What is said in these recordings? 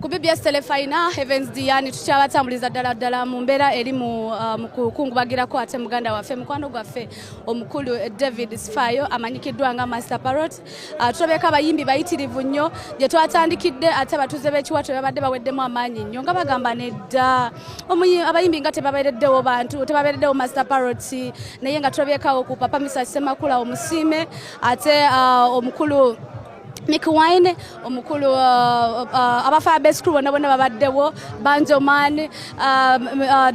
ku BBS Telefina Heavens Diani tukyabatambuliza ddala mu mbeera eri mu kukungubagirako ate muganda waffe mukwano gwaffe omukulu David Sifayo amanyikiddwa nga Master Parrot. Tulabeka abayimbi bayitirivu nnyo gye twatandikidde ate abatuuze b'ekiwato babadde baweddemu amaanyi nnyo nga bagamba nedda abayimbi nga tebabeereddewo bantu tebabeereddewo Master Parrot naye nga tulabekawo ku Papa Misa Semakula omusiime ate omukulu Nick Wine omukulu abafa best crew bonna babaddewo Banjo Man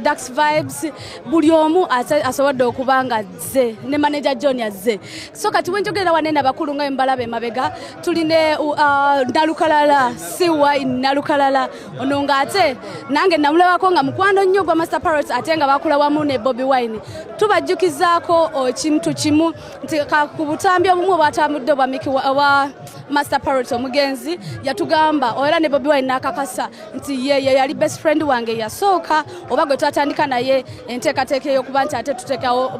Dax Vibes buli omu asobodde okubanga ze ne manager John yazze so kati wenjogera wanene abakulu nga embalabe mabega tuline nalukalala siwa nalukalala ono nga ate nange namulabako nga mukwano nnyo gwa Master Parrot ate nga bakula wamu ne Bobby Wine tubajjukizaako ekintu kimu nti ku butambi obumu bwatambudde bwa Mickey wa Master Parrot omugenzi yatugamba era ne Bobby Wine nakakasa nti ye yali best friend wange yasooka oba gwe twatandika naye enteekateeka y'okuba nti ate tutekawo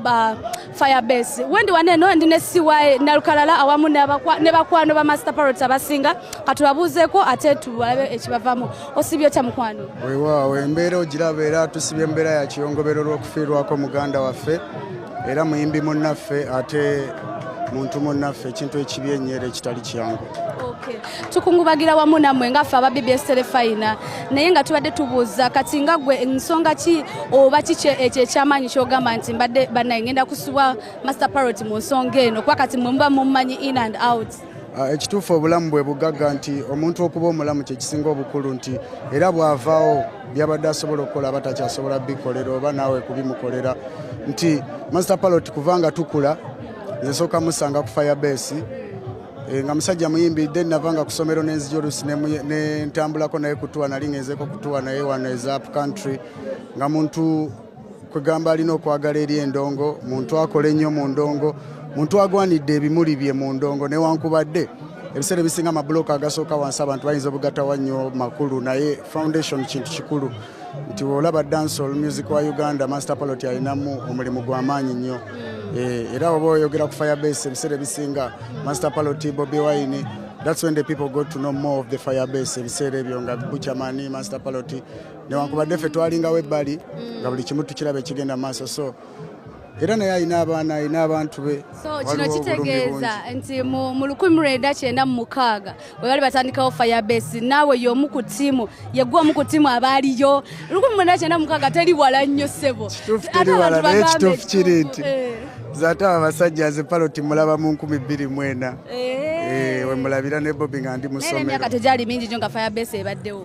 Firebase wendi waneno ndi ne siwaye nalukalala awamu ne bakwano ba Master Parrot abasinga katubabuuzeeko ate tulabe ekibavamo osibye ta mukwano weewaawo embeera ogiraba era tusibye embeera ya kiyongobero lw'okufiirwako muganda waffe era muyimbi munnaffe ate muntu munnaffe ekintu ekibi ennyera ekitali kyangu. Okay. Tukungubagira wamu nammwe ngaffe aba BBS Telefina naye nga tubadde tubuuza kati nga gwe ensonga ki oba kiki ekyo ekyamaanyi ky'ogamba nti mbadde bannaye ngenda kusubwa Master Parrot mu nsonga eno kuba kati muba mummanyi in and out. Ekituufu obulamu bwe bugagga nti omuntu okuba omulamu kye kisinga obukulu nti era bw'avaawo byabadde asobola okukola abatakyasobola bikolera oba naawe kubimukolera nti Master Parrot kuvanga tukula nsooka musanga ku Firebase nga musajja muyimbi then navanga ku ssomero n'enzija oluusi ne ntambulako naye kutuwa nali ngezeeko kutuwa naye wano eza up country nga muntu kwegamba alina okwagala eri endongo muntu akola ennyo mu ndongo muntu agwanidde ebimuli bye mu ndongo newankubadde ebiseera ebisinga amabulooka agasooka wansi abantu bayinza obugatawa nnyo makulu naye foundation kintu kikulu nti olaba dancehall music wa Uganda Master Parrot alinamu omulimu gw'amaanyi nnyo era oba oyogera ku Firebase ebiseera ebisinga Master Parrot Bobby Wine that's when the people got to know more of the Firebase ebiseera ebyo nga Buchamani Master Parrot newankubadde ffe twalingawo ebbali nga buli kimu tukiraba ekigenda maaso so era naye alina abaana alina abantu be so kino kitegeeza nti mu 1996 we bali batandikawo Firebase naawe y'omu ku ttiimu yeggwa omu ku ttiimu abaaliyo 1996 teri wala nnyo ssebo ekituufu kiri nti zaate abasajja ze Parrot mulaba mu 2004 we mulabira ne Bobby nga ndi mu ssomero emyaka tegyali mingi nnyo nga Firebase ebaddewo